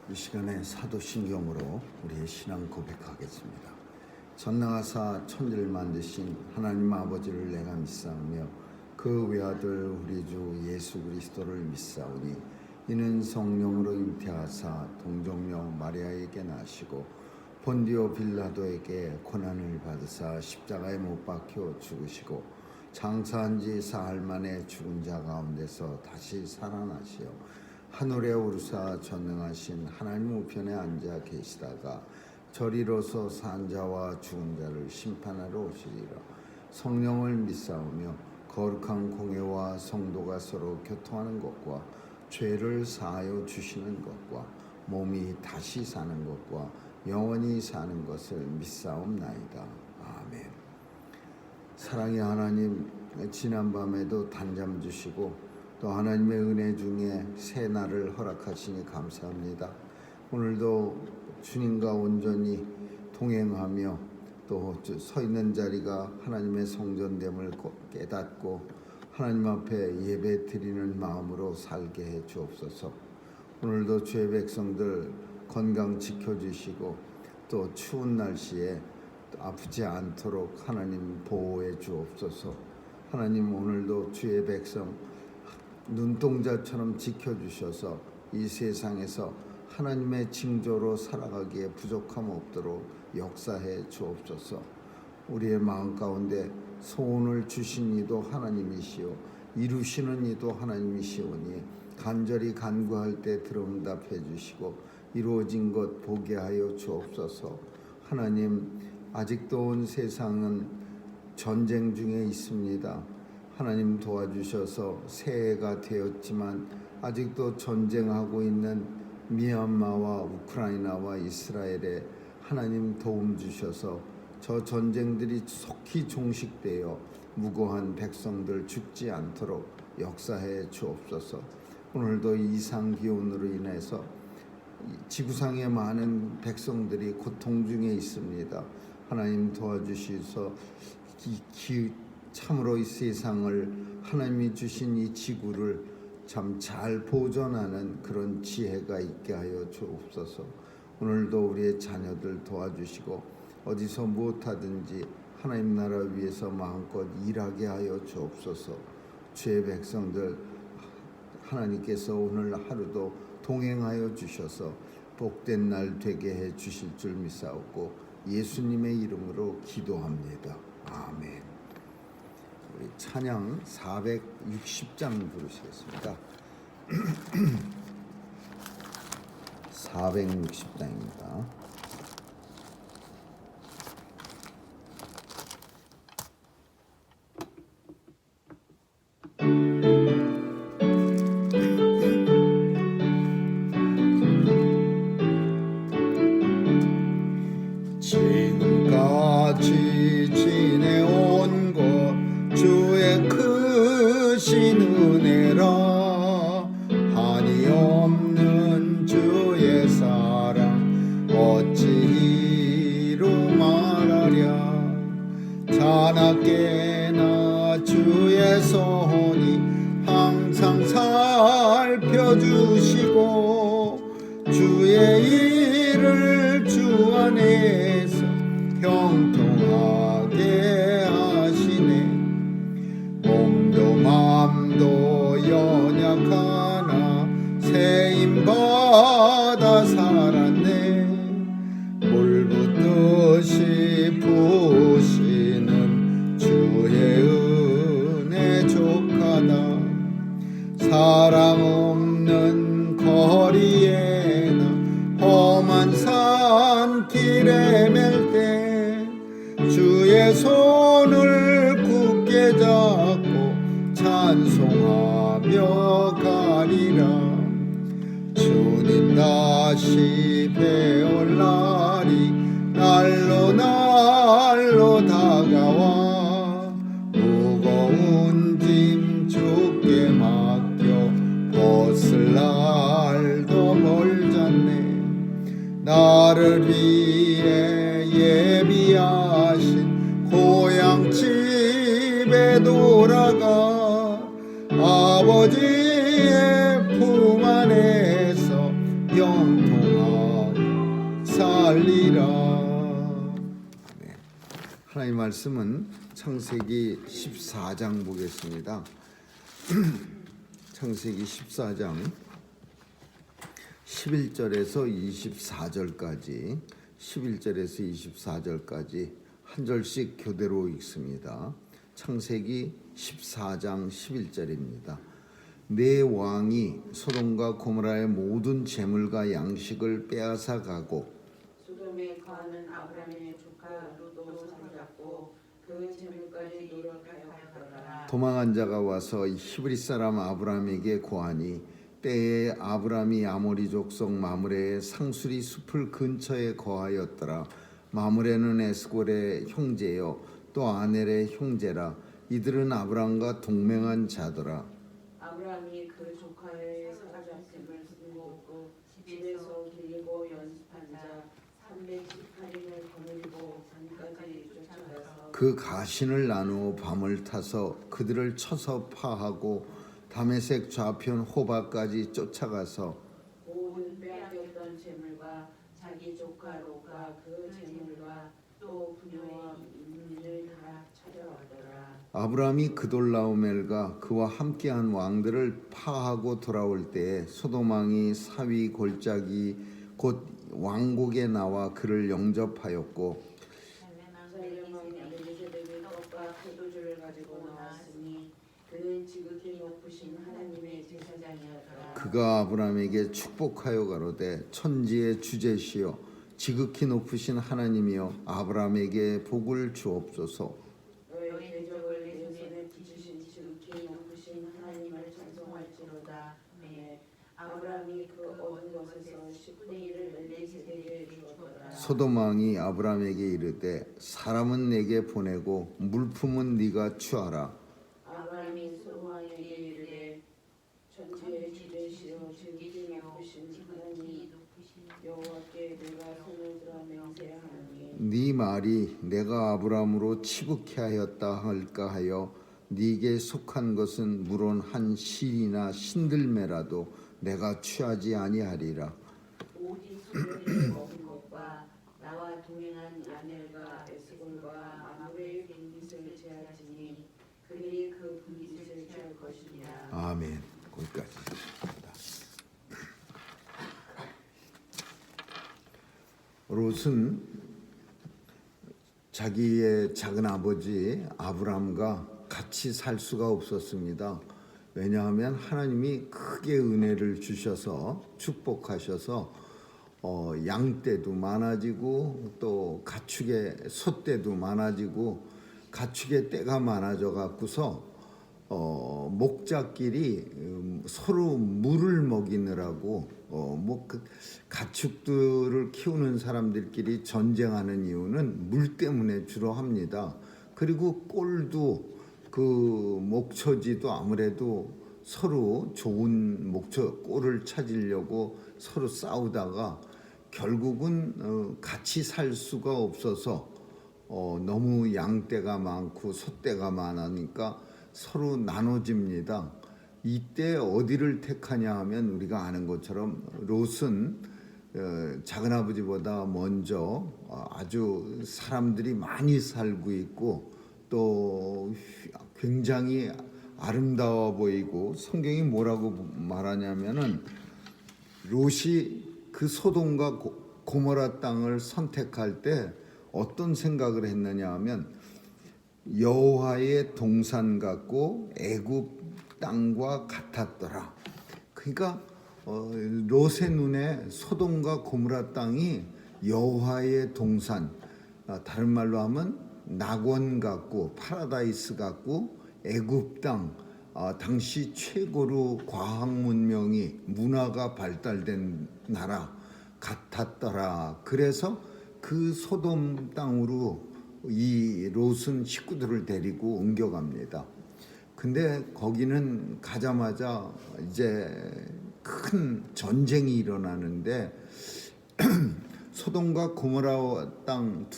이 시간에 사도신경으로 우리의 신앙 고백하겠습니다. 전능하사 천지를 만드신 하나님 아버지를 내가 믿사오며 그 외아들 우리 주 예수 그리스도를 믿사오니 이는 성령으로 잉태하사 동정녀 마리아에게 나시고 본디오 빌라도에게 고난을 받으사 십자가에 못 박혀 죽으시고 장사한 지 사흘 만에 죽은 자 가운데서 다시 살아나시어 하늘에 오르사 전능하신 하나님 우편에 앉아 계시다가 저리로서 산 자와 죽은 자를 심판하러 오시리라. 성령을 믿사오며 거룩한 공회와 성도가 서로 교통하는 것과 죄를 사하여 주시는 것과 몸이 다시 사는 것과 영원히 사는 것을 믿사옵나이다. 아멘. 사랑의 하나님, 지난밤에도 단잠 주시고 또 하나님의 은혜 중에 새 날을 허락하시니 감사합니다. 오늘도 주님과 온전히 동행하며 또 서 있는 자리가 하나님의 성전됨을 깨닫고 하나님 앞에 예배 드리는 마음으로 살게 해 주옵소서. 오늘도 주의 백성들 건강 지켜주시고 또 추운 날씨에 아프지 않도록 하나님 보호해 주옵소서. 하나님, 오늘도 주의 백성 눈동자처럼 지켜주셔서 이 세상에서 하나님의 징조로 살아가기에 부족함 없도록 역사해 주옵소서. 우리의 마음 가운데 소원을 주신 이도 하나님이시오 이루시는 이도 하나님이시오니 간절히 간구할 때 들응답해 주시고 이루어진 것 보게 하여 주옵소서. 하나님, 아직도 온 세상은 전쟁 중에 있습니다. 하나님 도와주셔서 새해가 되었지만 아직도 전쟁하고 있는 미얀마와 우크라이나와 이스라엘에 하나님 도움 주셔서 저 전쟁들이 속히 종식되어 무고한 백성들 죽지 않도록 역사해 주옵소서. 오늘도 이상 기온으로 인해서 지구상의 많은 백성들이 고통 중에 있습니다. 하나님 도와주셔서 참으로 이 세상을 하나님이 주신 이 지구를 참 잘 보존하는 그런 지혜가 있게 하여 주옵소서. 오늘도 우리의 자녀들 도와주시고 어디서 무엇하든지 하나님 나라 위해서 마음껏 일하게 하여 주옵소서. 주의 백성들 하나님께서 오늘 하루도 동행하여 주셔서 복된 날 되게 해 주실 줄 믿사옵고 예수님의 이름으로 기도합니다. 아멘. 우리 찬양 460장 부르시겠습니다. 460장입니다. 지금까지 지내온 것 주의 크신 은혜라. 한이 없는 주의 사랑 어찌 이루 말하랴. 자나깨나 주의 손이 항상 살펴주시고 주의 일을 주 안에서 형통하게 하시네. 몸도 맘도 연약하나 세임받아 살았네. 물 붓듯이 부으시는 주의 은혜 족하다. 사랑 없는 거리에나 험한 산길에 맬 때 주의 손을 굳게 잡고 찬송하며 가리라. 주님 다시 배울 날이 날로 날로 다가와. 무거운 짐 주께 맡겨 벗을 날도 멀잖네. 나를 위해 예비하신 고향 집에 돌아가 아버지의 품 안에서 형통하여 살리라. 네. 하나님 말씀은 창세기 14장 보겠습니다. 창세기 14장 11절에서 24절까지 11절에서 24절까지 한 절씩 교대로 읽습니다. 창세기 14장 11절입니다. 내 왕이 소돔과 고모라의 모든 재물과 양식을 빼앗아 가고 소돔에 거하는 아브라함의 조카 롯도 사로잡고 그 재물까지 노력하여 가더라. 도망한 자가 와서 히브리 사람 아브라함에게 고하니 때에 아브라함이 아모리 족속 마므레의 상수리 숲을 근처에 거하였더라. 마므레는 에스골의 형제요 또 아넬의 형제라. 이들은 아브라함과 동맹한 자더라. 아브라함이 그 조카의 사로잡힘을 숨기고 집에서 길고 연습한 자 318인을 거느리고 산까지 쫓아가서 그 가신을 나누어 밤을 타서 그들을 쳐서 파하고 다메섹 좌편 호바까지 쫓아가서 모든 빼앗겼던 재물과 자기 조카 롯과 그 재물과 또 부녀와 인민을 다 찾아왔더라. 아브라함이 그돌라오멜과 그와 함께한 왕들을 파하고 돌아올 때에 소돔 왕이 사위 골짜기 곧 왕국에 나와 그를 영접하였고 살렘왕 아벨리세덱의 떡과 포도주를 가지고 나왔으니 그는 지극히 높으신 하나님의 제사장이었더라. 그가 아브라함에게 축복하여 가로되 천지의 주제시여 지극히 높으신 하나님이여 아브라함에게 복을 주옵소서. 너의 대적을 내 손에 붙이신 지극히 높으신 하나님을 찬송할지로다. 네. 아브라함이 그 얻은 것에서 10분의 1을 멜기세덱에게 주었더라. 소돔 왕이 아브라함에게 이르되 사람은 내게 보내고 물품은 네가 취하라. 아브라함이 소돔 왕에게 이르되 천지의 주제시여 지극히 높으신 하나님 여호와께 내가 손을 들어 맹세하노니 네 말이 내가 아브라함으로 치북케 하였다 할까 하여 네게 속한 것은 물론 한 실이나 신들매라도 내가 취하지 아니하리라. 오직 소돔이 먹은 것과 나와 동행한 아넬과 에스골과 마므레의 분깃을 제하지니 그들이 그 분깃을 취할 것이니라. 아멘. 거기까지. 롯은 자기의 작은 아버지 아브람과 같이 살 수가 없었습니다. 왜냐하면 하나님이 크게 은혜를 주셔서 축복하셔서 양떼도 많아지고 또 가축의 소떼도 많아지고 가축의 떼가 많아져 갖고서 목자끼리 서로 물을 먹이느라고 그 가축들을 키우는 사람들끼리 전쟁하는 이유는 물 때문에 주로 합니다. 그리고 꼴도 그 목처지도 아무래도 서로 좋은 목처 꼴을 찾으려고 서로 싸우다가 결국은 같이 살 수가 없어서 너무 양떼가 많고 소떼가 많으니까 서로 나눠집니다. 이때 어디를 택하냐 하면 우리가 아는 것처럼 롯은 작은 아버지보다 먼저 아주 사람들이 많이 살고 있고 또 굉장히 아름다워 보이고 성경이 뭐라고 말하냐면은 롯이 그 소돔과 고모라 땅을 선택할 때 어떤 생각을 했느냐 하면 여호와의 동산 같고 애굽 땅과 같았더라. 그러니까 롯의 눈에 소돔과 고모라 땅이 여호와의 동산, 다른 말로 하면 낙원 같고 파라다이스 같고 애굽 땅, 당시 최고로 과학 문명이 문화가 발달된 나라 같았더라. 그래서 그 소돔 땅으로 이 롯은 식구들을 데리고 옮겨갑니다. 근데 거기는 가자마자 이제 큰 전쟁이 일어나는데 소돔과 고모라 땅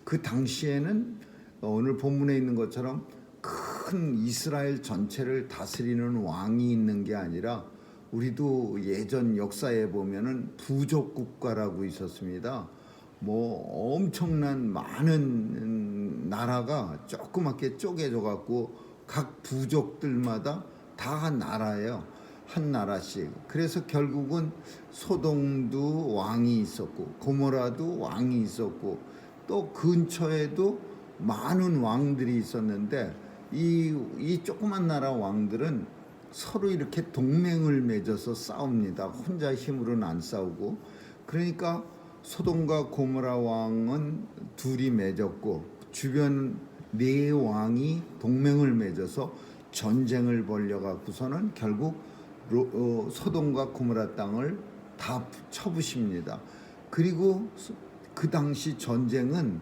그 당시에는 오늘 본문에 있는 것처럼 큰 이스라엘 전체를 다스리는 왕이 있는 게 아니라 우리도 예전 역사에 보면은 부족 국가라고 있었습니다. 뭐 엄청난 많은 나라가 조그맣게 쪼개져 갖고 각 부족들마다 다 나라예요. 한 나라씩. 그래서 결국은 소돔도 왕이 있었고 고모라도 왕이 있었고 또 근처에도 많은 왕들이 있었는데 이 조그만 나라 왕들은 서로 이렇게 동맹을 맺어서 싸웁니다. 혼자 힘으로는 안 싸우고. 그러니까 소돔과 고모라 왕은 둘이 맺었고 주변 네 왕이 동맹을 맺어서 전쟁을 벌여갖고서는 결국 소돔과 고모라 땅을 다 쳐부십니다. 그리고 그 당시 전쟁은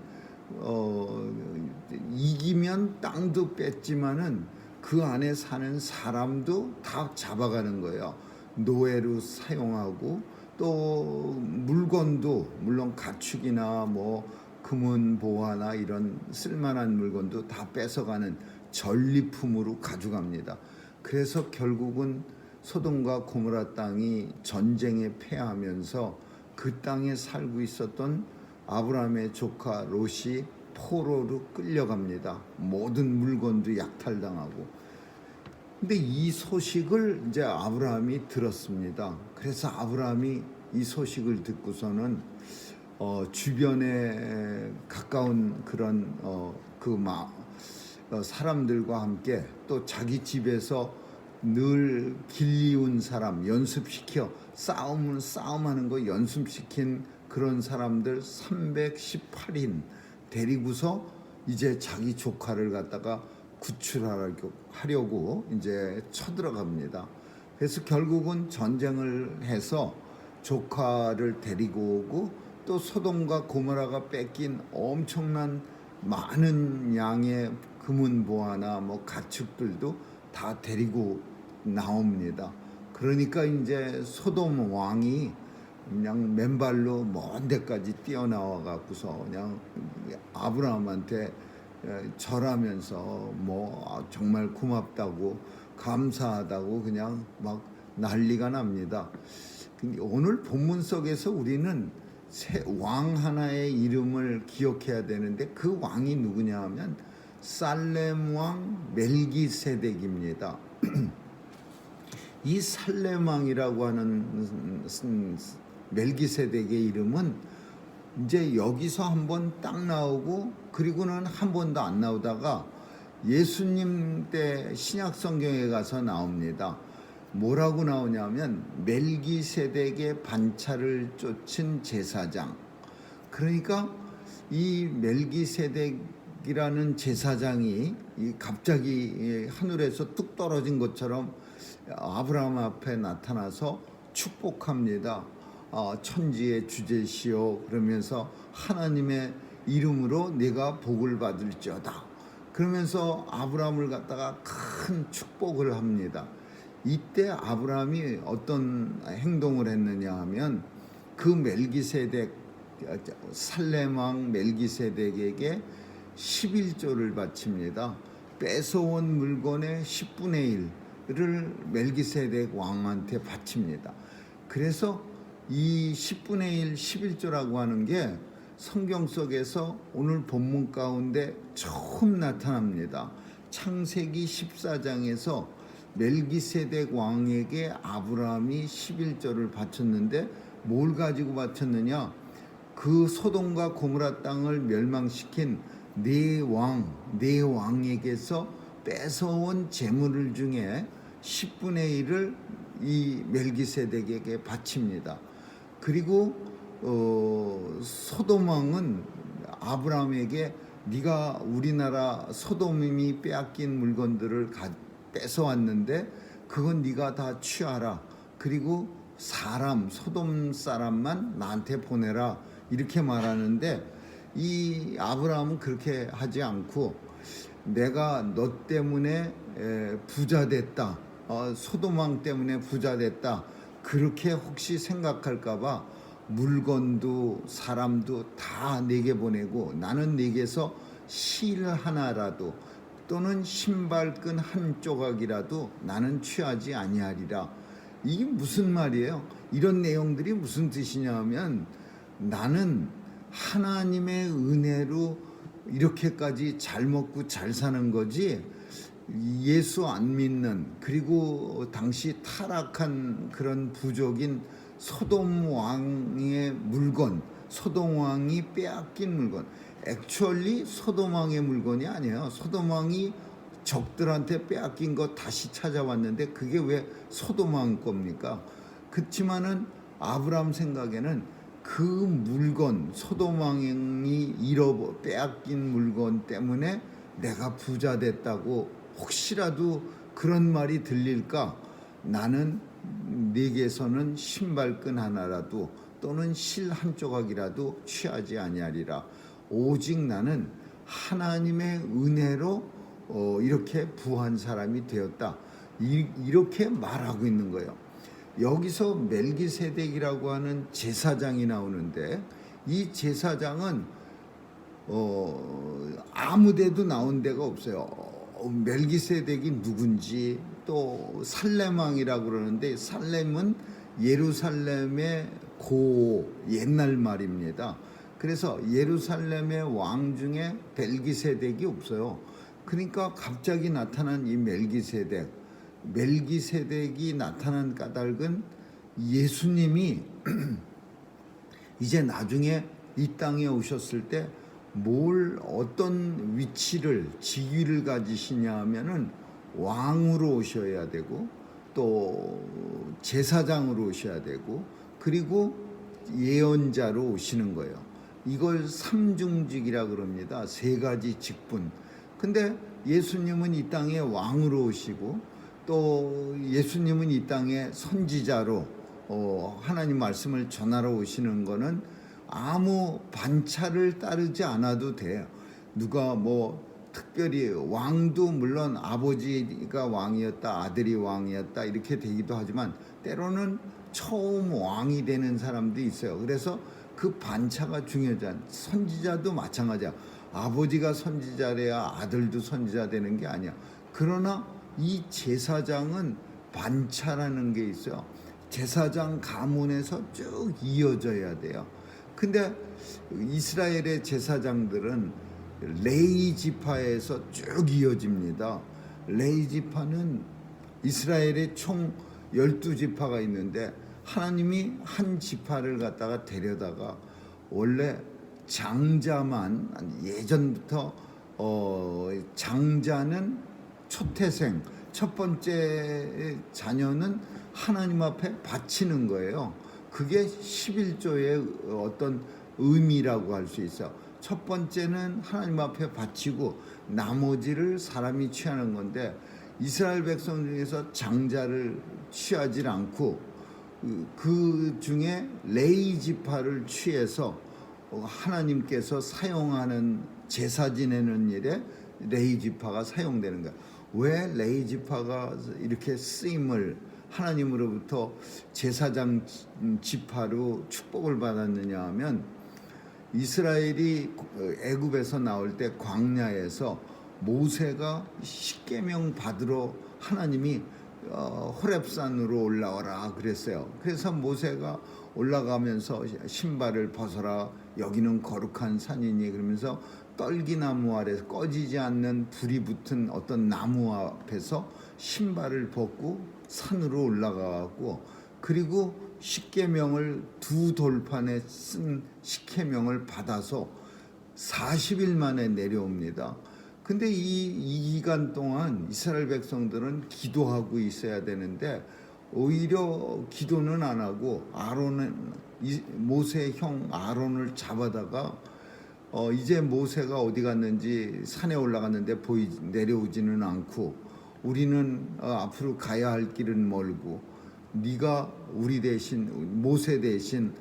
이기면 땅도 뺐지만은 그 안에 사는 사람도 다 잡아가는 거예요. 노예로 사용하고 또 물건도 물론 가축이나 뭐 금은 보화나 이런 쓸만한 물건도 다 뺏어가는 전리품으로 가져갑니다. 그래서 결국은 소돔과 고모라 땅이 전쟁에 패하면서 그 땅에 살고 있었던 아브라함의 조카 롯이 포로로 끌려갑니다. 모든 물건도 약탈당하고. 근데 이 소식을 이제 아브라함이 들었습니다. 그래서 아브라함이 이 소식을 듣고서는 주변에 가까운 그런 사람들과 함께 또 자기 집에서 늘 길리운 사람 연습시켜 싸움하는 거 연습시킨 그런 사람들 318인 데리고서 이제 자기 조카를 갖다가 구출하려고 이제 쳐들어갑니다. 그래서 결국은 전쟁을 해서 조카를 데리고 오고 또 소돔과 고모라가 뺏긴 엄청난 많은 양의 금은 보화나 뭐 가축들도 다 데리고 나옵니다. 그러니까 이제 소돔 왕이 그냥 맨발로 먼 데까지 뛰어나와 갖고서 그냥 아브라함한테 절하면서 뭐 정말 고맙다고 감사하다고 그냥 막 난리가 납니다. 근데 오늘 본문 속에서 우리는 왕 하나의 이름을 기억해야 되는데 그 왕이 누구냐 하면 살렘 왕 멜기세덱입니다. 이 살렘 왕이라고 하는 멜기세덱의 이름은 이제 여기서 한번 딱 나오고 그리고는 한 번도 안 나오다가 예수님 때 신약 성경에 가서 나옵니다. 뭐라고 나오냐면 멜기세덱의 반차를 쫓은 제사장. 그러니까 이 멜기세덱이라는 제사장이 갑자기 하늘에서 뚝 떨어진 것처럼 아브라함 앞에 나타나서 축복합니다. 천지의 주제시오 그러면서 하나님의 이름으로 내가 복을 받을지어다. 그러면서 아브라함을 갖다가 큰 축복을 합니다. 이때 아브라함이 어떤 행동을 했느냐 하면 그 멜기세덱 살렘 왕 멜기세덱에게 11조를 바칩니다. 뺏어온 물건의 10분의 1을 멜기세덱 왕한테 바칩니다. 그래서 이 10분의 1, 11조라고 하는 게 성경 속에서 오늘 본문 가운데 처음 나타납니다. 창세기 14장에서 멜기세덱 왕에게 아브라함이 11조를 바쳤는데 뭘 가지고 바쳤느냐? 그 소돔과 고모라 땅을 멸망시킨 네 왕에게서 뺏어온 재물 중에 10분의 1을 이 멜기세덱에게 바칩니다. 그리고 소돔 왕은 아브라함에게 네가 우리나라 소돔이 빼앗긴 물건들을 뺏어왔는데 그건 네가 다 취하라. 그리고 소돔 사람만 나한테 보내라. 이렇게 말하는데 이 아브라함은 그렇게 하지 않고 내가 너 때문에 부자 됐다. 소돔 왕 때문에 부자 됐다. 그렇게 혹시 생각할까봐 물건도 사람도 다 내게 보내고 나는 내게서 실 하나라도 또는 신발끈 한 조각이라도 나는 취하지 아니하리라. 이게 무슨 말이에요? 이런 내용들이 무슨 뜻이냐 하면 나는 하나님의 은혜로 이렇게까지 잘 먹고 잘 사는 거지 예수 안 믿는 그리고 당시 타락한 그런 부족인 소돔 왕의 물건, 소돔 왕이 빼앗긴 물건, 액츄얼리 소돔 왕의 물건이 아니에요. 소돔 왕이 적들한테 빼앗긴 거 다시 찾아왔는데 그게 왜 소돔 왕 겁니까? 그렇지만은 아브라함 생각에는 그 물건, 소돔 왕이 빼앗긴 물건 때문에 내가 부자 됐다고 혹시라도 그런 말이 들릴까? 나는 네게서는 신발끈 하나라도 또는 실 한 조각이라도 취하지 아니하리라. 오직 나는 하나님의 은혜로 이렇게 부한 사람이 되었다. 이렇게 말하고 있는 거예요. 여기서 멜기세덱이라고 하는 제사장이 나오는데 이 제사장은 아무데도 나온 데가 없어요. 멜기세덱이 누군지 또 살렘왕이라고 그러는데 살렘은 예루살렘의 옛날 말입니다. 그래서 예루살렘의 왕 중에 멜기세덱이 없어요. 그러니까 갑자기 나타난 이 멜기세덱이 나타난 까닭은 예수님이 이제 나중에 이 땅에 오셨을 때 어떤 직위를 가지시냐 하면은 왕으로 오셔야 되고 또 제사장으로 오셔야 되고 그리고 예언자로 오시는 거예요. 이걸 삼중직이라 그럽니다. 세 가지 직분. 근데 예수님은 이 땅에 왕으로 오시고 또 예수님은 이 땅에 선지자로 하나님 말씀을 전하러 오시는 거는 아무 반차를 따르지 않아도 돼요. 누가 특별히 왕도 물론 아버지가 왕이었다, 아들이 왕이었다 이렇게 되기도 하지만 때로는 처음 왕이 되는 사람도 있어요. 그래서 그 반차가 중요하지 않아요. 선지자도 마찬가지야. 아버지가 선지자래야 아들도 선지자 되는 게 아니야. 그러나 이 제사장은 반차라는 게 있어요. 제사장 가문에서 쭉 이어져야 돼요. 근데 이스라엘의 제사장들은 레위 지파에서 쭉 이어집니다. 레위 지파는 이스라엘에 총 12지파가 있는데 하나님이 한 지파를 갖다가 데려다가 원래 장자만 예전부터 장자는 초태생 첫 번째 자녀는 하나님 앞에 바치는 거예요. 그게 11조의 어떤 의미라고 할 수 있어요. 첫 번째는 하나님 앞에 바치고 나머지를 사람이 취하는 건데 이스라엘 백성 중에서 장자를 취하지 않고 그 중에 레위 지파를 취해서 하나님께서 사용하는 제사 지내는 일에 레위 지파가 사용되는 거야. 왜 레위 지파가 이렇게 쓰임을 하나님으로부터 제사장 지파로 축복을 받았느냐 하면 이스라엘이 애굽에서 나올 때 광야에서 모세가 십계명 받으러 하나님이 호렙산으로 올라오라 그랬어요. 그래서 모세가 올라가면서 신발을 벗어라 여기는 거룩한 산이니 그러면서 떨기나무 아래서 꺼지지 않는 불이 붙은 어떤 나무 앞에서 신발을 벗고 산으로 올라가고 그리고 십계명을 두 돌판에 쓴 십계명을 받아서 40일 만에 내려옵니다. 근데 이 기간 동안 이스라엘 백성들은 기도하고 있어야 되는데 오히려 기도는 안 하고 모세의 형 아론을 잡아다가 이제 모세가 어디 갔는지 산에 올라갔는데 내려오지는 않고 우리는 앞으로 가야 할 길은 멀고 네가 우리 대신 모세 대신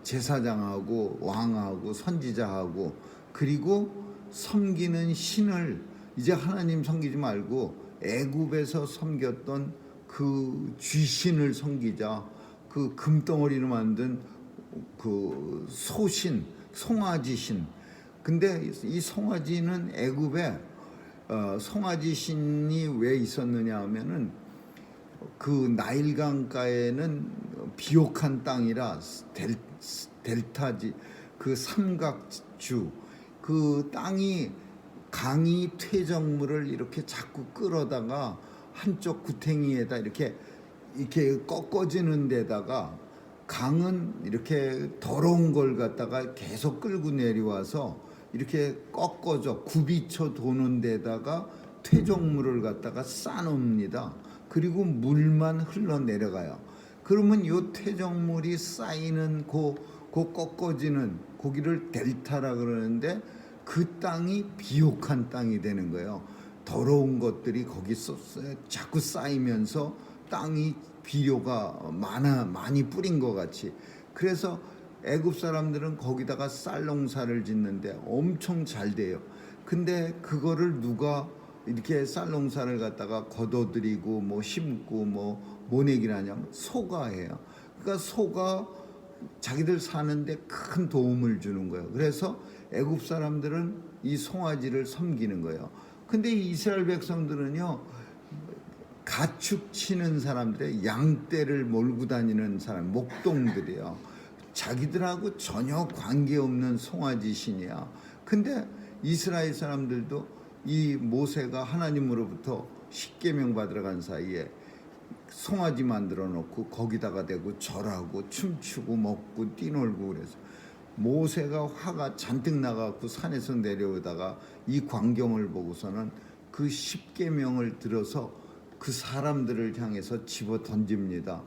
제사장하고 왕하고 선지자하고 그리고 섬기는 신을 이제 하나님 섬기지 말고 애굽에서 섬겼던 그 쥐신을 섬기자. 그 금덩어리로 만든 그 소신, 송아지신. 근데 이 송아지는 애굽에 송아지신이 왜 있었느냐 하면은 그 나일강가에는 비옥한 땅이라 델타지 그 삼각주 그 땅이 강이 퇴적물을 이렇게 자꾸 끌어다가 한쪽 구탱이에다 이렇게 꺾어지는 데다가 강은 이렇게 더러운 걸 갖다가 계속 끌고 내려와서 이렇게 꺾어져 굽이쳐 도는 데다가 퇴적물을 갖다가 쌓아놉니다. 그리고 물만 흘러내려가요. 그러면 요 퇴적물이 쌓이는 그 꺾어지는 거기를 델타라 그러는데 그 땅이 비옥한 땅이 되는 거예요. 더러운 것들이 거기서 자꾸 쌓이면서 땅이 비료가 많이 뿌린 것 같이. 그래서 애굽 사람들은 거기다가 쌀 농사를 짓는데 엄청 잘 돼요. 근데 그거를 누가 이렇게 쌀 농사를 갖다가 거둬들이고 뭐 심고 뭐 모내기를 하냐면 소가 해요. 그러니까 소가 자기들 사는데 큰 도움을 주는 거예요. 그래서 애굽 사람들은 이 송아지를 섬기는 거예요. 근데 이스라엘 백성들은요, 가축 치는 사람들의 양떼를 몰고 다니는 사람, 목동들이에요. 자기들하고 전혀 관계없는 송아지 신이야. 근데 이스라엘 사람들도 이 모세가 하나님으로부터 십계명 받으러 간 사이에 송아지 만들어 놓고 거기다가 대고 절하고 춤추고 먹고 뛰놀고 그래서 모세가 화가 잔뜩 나갖고 산에서 내려오다가 이 광경을 보고서는 그 십계명을 들어서 그 사람들을 향해서 집어 던집니다.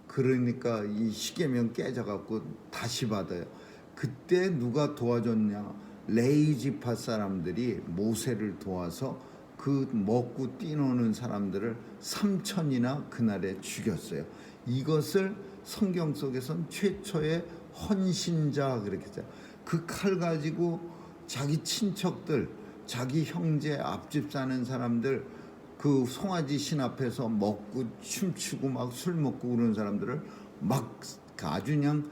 그러니까 이 십계명 깨져갖고 다시 받아요. 그때 누가 도와줬냐? 레이지파 사람들이 모세를 도와서 그 먹고 뛰노는 사람들을 3,000이나 그날에 죽였어요. 이것을 성경 속에서는 최초의 헌신자 그렇게 했죠. 그 칼 가지고 자기 친척들, 자기 형제 앞집 사는 사람들 그 송아지 신 앞에서 먹고 춤추고 막 술 먹고 그러는 사람들을 막 아주 그냥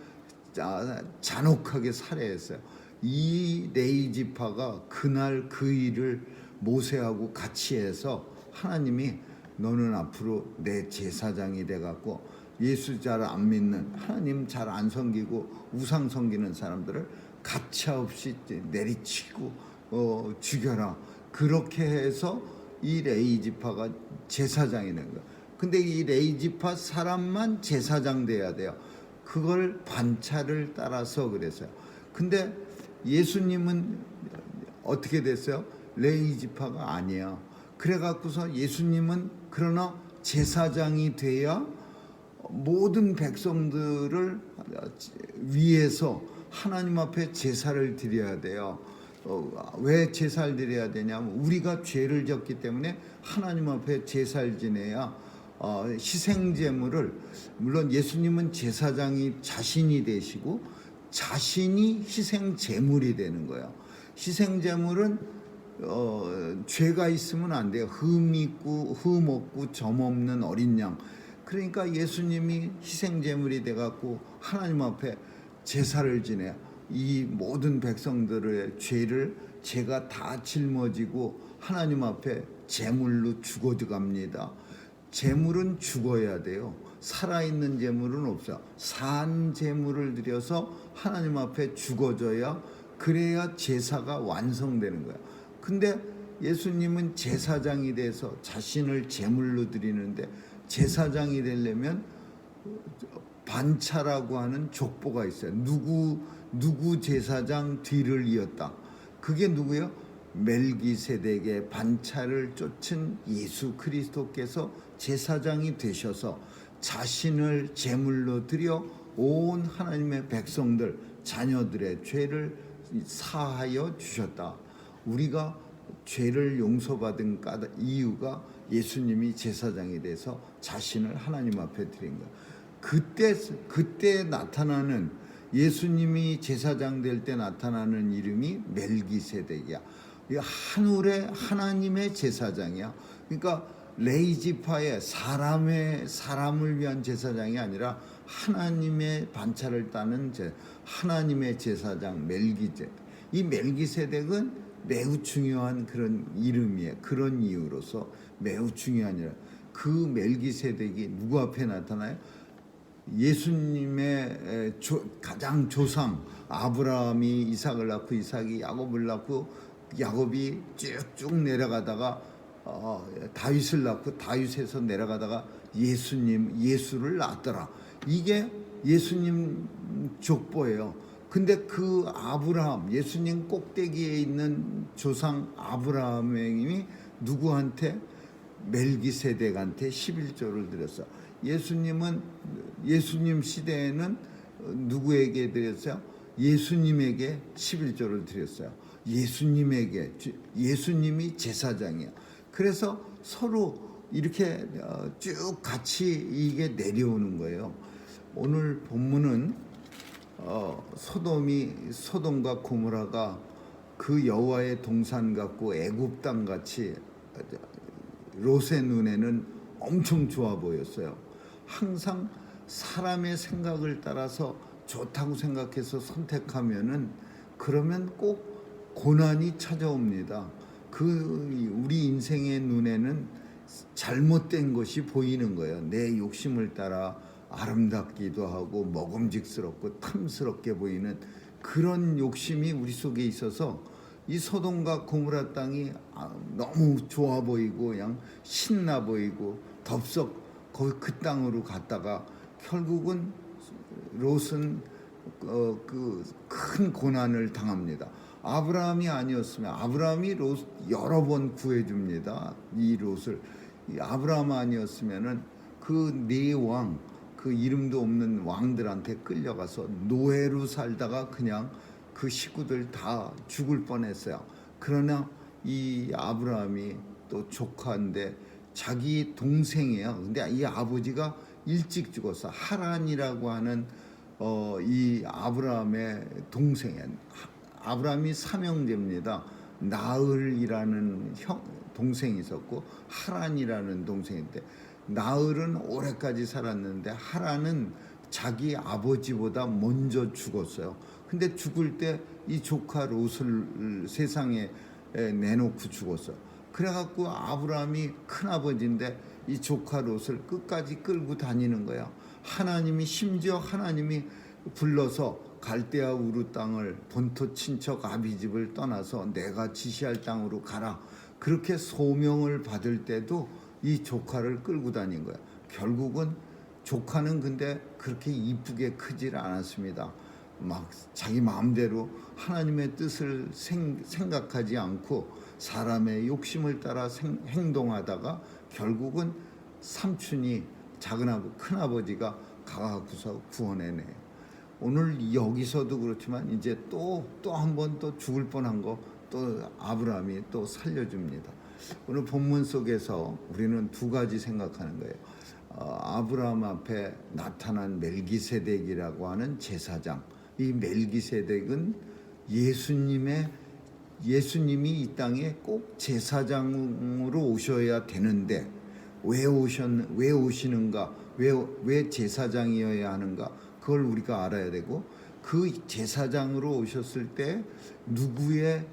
잔혹하게 살해했어요. 이 레이지파가 그날 그 일을 모세하고 같이 해서 하나님이 너는 앞으로 내 제사장이 돼갖고 예수 잘 안 믿는 하나님 잘 안 섬기고 우상 섬기는 사람들을 가차없이 내리치고 죽여라. 그렇게 해서 이 레이지파가 제사장이 된 거야. 근데 이 레이지파 사람만 제사장 돼야 돼요. 그걸 반차를 따라서 그랬어요. 근데 예수님은 어떻게 됐어요? 레이지파가 아니야. 그래갖고서 예수님은 그러나 제사장이 돼야 모든 백성들을 위해서 하나님 앞에 제사를 드려야 돼요. 왜 제사를 드려야 되냐면 우리가 죄를 졌기 때문에 하나님 앞에 제사를 지내야 희생제물을 물론 예수님은 제사장이 자신이 되시고 자신이 희생제물이 되는 거예요. 희생제물은 죄가 있으면 안 돼요. 흠 없고 점 없는 어린 양. 그러니까 예수님이 희생제물이 돼갖고 하나님 앞에 제사를 지내요. 이 모든 백성들의 죄를 제가 다 짊어지고 하나님 앞에 제물로 죽어져 갑니다. 제물은 죽어야 돼요. 살아있는 제물은 없어요. 산 제물을 드려서 하나님 앞에 죽어져야 그래야 제사가 완성되는 거예요. 근데 예수님은 제사장이 돼서 자신을 제물로 드리는데 제사장이 되려면 반차라고 하는 족보가 있어요. 누구 제사장 뒤를 이었다. 그게 누구요? 멜기세덱의 반차를 쫓은 예수 그리스도께서 제사장이 되셔서 자신을 제물로 드려 온 하나님의 백성들 자녀들의 죄를 사하여 주셨다. 우리가 죄를 용서받은 이유가 예수님이 제사장이 돼서 자신을 하나님 앞에 드린 거야. 그때 나타나는 예수님이 제사장 될 때 나타나는 이름이 멜기세덱이야. 하늘의 하나님의 제사장이야. 그러니까 레이지파의 사람을 위한 제사장이 아니라 하나님의 반차를 따는 하나님의 제사장 멜기세덱. 이 멜기세덱은 매우 중요한 그런 이름이에요. 그런 이유로서 매우 중요한 이름. 그 멜기세덱이 누구 앞에 나타나요? 예수님의 가장 조상 아브라함이 이삭을 낳고 이삭이 야곱을 낳고 야곱이 쭉쭉 내려가다가 다윗을 낳고 다윗에서 내려가다가 예수를 낳았더라. 이게 예수님 족보예요. 근데 그 아브라함, 예수님 꼭대기에 있는 조상 아브라함이 누구한테? 멜기세덱한테 11조를 드렸어. 예수님 시대에는 누구에게 드렸어요? 예수님에게 11조를 드렸어요. 예수님이 제사장이야. 그래서 서로 이렇게 쭉 같이 이게 내려오는 거예요. 오늘 본문은 소돔과 고모라가 그 여호와의 동산 같고 애굽 땅 같이 롯의 눈에는 엄청 좋아 보였어요. 항상 사람의 생각을 따라서 좋다고 생각해서 선택하면은 그러면 꼭 고난이 찾아옵니다. 우리 인생의 눈에는 잘못된 것이 보이는 거예요. 내 욕심을 따라 아름답기도 하고 먹음직스럽고 탐스럽게 보이는 그런 욕심이 우리 속에 있어서 이 소돔과 고모라 땅이 너무 좋아 보이고 그냥 신나 보이고 덥석 거기 그 땅으로 갔다가 결국은 롯은 그 큰 고난을 당합니다. 아브라함이 아니었으면 아브라함이 롯 여러 번 구해줍니다. 이 롯을 아브라함 아니었으면은 그 네 왕 그 이름도 없는 왕들한테 끌려가서 노예로 살다가 그냥 그 식구들 다 죽을 뻔했어요. 그러나 이 아브라함이 또 조카인데 자기 동생이에요. 근데 이 아버지가 일찍 죽었어. 하란이라고 하는 이 아브라함의 동생이에요. 아브라함이 삼형제입니다. 나흘이라는 동생이 있었고 하란이라는 동생인데 나흘은 오래까지 살았는데 하란은 자기 아버지보다 먼저 죽었어요. 근데 죽을 때 이 조카 롯을 세상에 내놓고 죽었어. 그래갖고 아브라함이 큰아버지인데 이 조카 롯을 끝까지 끌고 다니는 거야. 심지어 하나님이 불러서 갈대아 우르 땅을 본토 친척 아비집을 떠나서 내가 지시할 땅으로 가라. 그렇게 소명을 받을 때도 이 조카를 끌고 다닌 거야. 결국은 조카는 근데 그렇게 이쁘게 크질 않았습니다. 막 자기 마음대로 하나님의 뜻을 생각하지 않고 사람의 욕심을 따라 행동하다가 결국은 삼촌이 큰아버지가 가갖고서 구원해내요. 오늘 여기서도 그렇지만 이제 또 한 번 또 죽을 뻔한 거 또 아브라함이 또 살려줍니다. 오늘 본문 속에서 우리는 두 가지 생각하는 거예요. 아브라함 앞에 나타난 멜기세덱이라고 하는 제사장. 이 멜기세덱은 예수님이 이 땅에 꼭 제사장으로 오셔야 되는데 왜 오시는가? 왜 제사장이어야 하는가? 그걸 우리가 알아야 되고 그 제사장으로 오셨을 때 누구의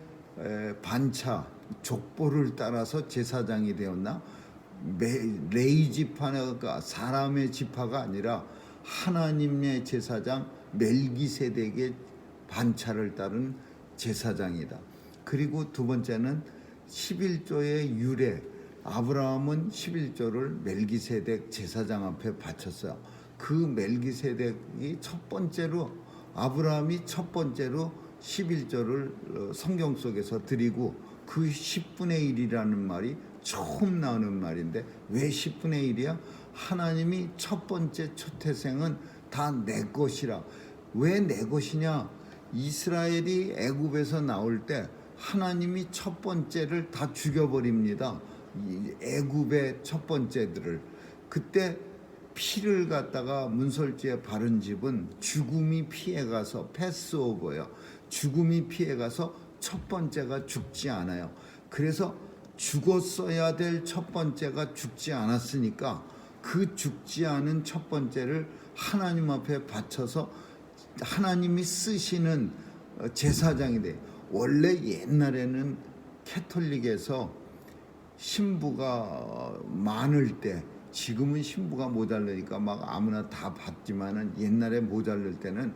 반차 족보를 따라서 제사장이 되었나? 레위 지파가 사람의 지파가 아니라 하나님의 제사장 멜기세덱의 반차를 따른 제사장이다. 그리고 두 번째는 11조의 유래. 아브라함은 11조를 멜기세덱 제사장 앞에 바쳤어요. 그 멜기세덱이 아브라함이 첫 번째로 11조를 성경 속에서 드리고 그 10분의 1이라는 말이 처음 나오는 말인데 왜 10분의 1이야? 하나님이 첫 번째 초태생은 다 내 것이라. 왜 내 것이냐? 이스라엘이 애굽에서 나올 때 하나님이 첫 번째를 다 죽여버립니다. 애굽의 첫 번째들을. 그때 피를 갖다가 문설주에 바른 집은 죽음이 피해가서 패스오버예요. 죽음이 피해가서 첫 번째가 죽지 않아요. 그래서 죽었어야 될 첫 번째가 죽지 않았으니까 그 죽지 않은 첫 번째를 하나님 앞에 바쳐서 하나님이 쓰시는 제사장이 돼요. 원래 옛날에는 캐톨릭에서 신부가 많을 때, 지금은 신부가 모자르니까 막 아무나 다 받지만은 옛날에 모자랄 때는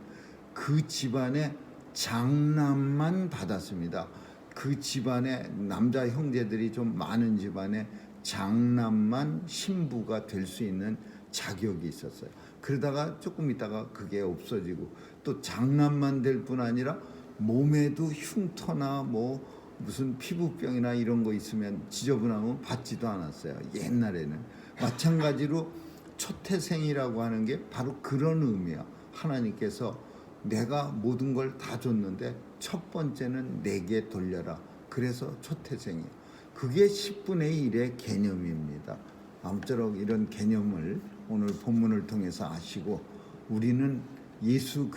그 집안의 장남만 받았습니다. 그 집안에 남자 형제들이 좀 많은 집안에 장남만 신부가 될 수 있는 자격이 있었어요. 그러다가 조금 있다가 그게 없어지고, 또 장남만 될 뿐 아니라 몸에도 흉터나 뭐 무슨 피부병이나 이런 거 있으면 지저분하면 받지도 않았어요. 옛날에는. 마찬가지로 초태생이라고 하는 게 바로 그런 의미야. 하나님께서 내가 모든 걸 다 줬는데 첫 번째는 내게 돌려라. 그래서 초태생이야. 그게 10분의 1의 개념입니다. 아무쪼록 이런 개념을 오늘 본문을 통해서 아시고, 우리는 예수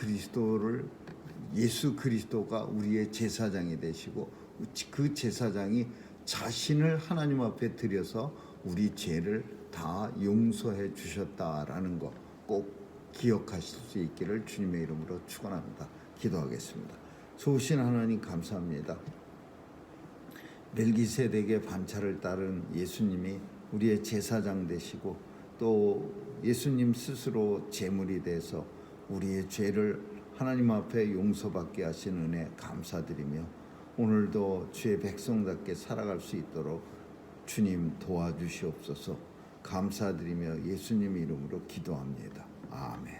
그리스도가 우리의 제사장이 되시고, 그 제사장이 자신을 하나님 앞에 드려서 우리 죄를 다 용서해 주셨다라는 거 꼭 기억하실 수 있기를 주님의 이름으로 축원합니다. 기도하겠습니다. 좋으신 하나님 감사합니다. 멜기세덱의 반차를 따른 예수님이 우리의 제사장 되시고, 또 예수님 스스로 제물이 돼서 우리의 죄를 하나님 앞에 용서받게 하신 은혜 감사드리며, 오늘도 주의 백성답게 살아갈 수 있도록 주님 도와주시옵소서. 감사드리며 예수님 이름으로 기도합니다. 아멘.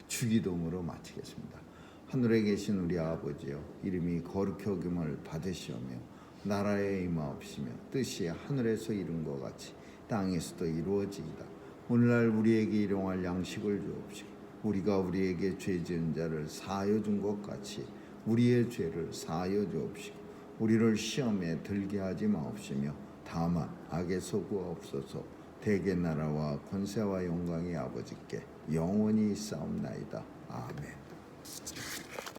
주기도문으로 마치겠습니다. 하늘에 계신 우리 아버지여, 이름이 거룩히 여김을 받으시오며 나라에 임하옵시며 뜻이 하늘에서 이룬 것 같이 땅에서도 이루어지이다. 오늘날 우리에게 일용할 양식을 주옵시고, 우리가 우리에게 죄 지은 자를 사하여 준 것 같이 우리의 죄를 사하여 주옵시고, 우리를 시험에 들게 하지 마옵시며 다만 악에서 구하옵소서. 대개 나라와 권세와 영광이 아버지께 영원히 있사옵나이다. 아멘.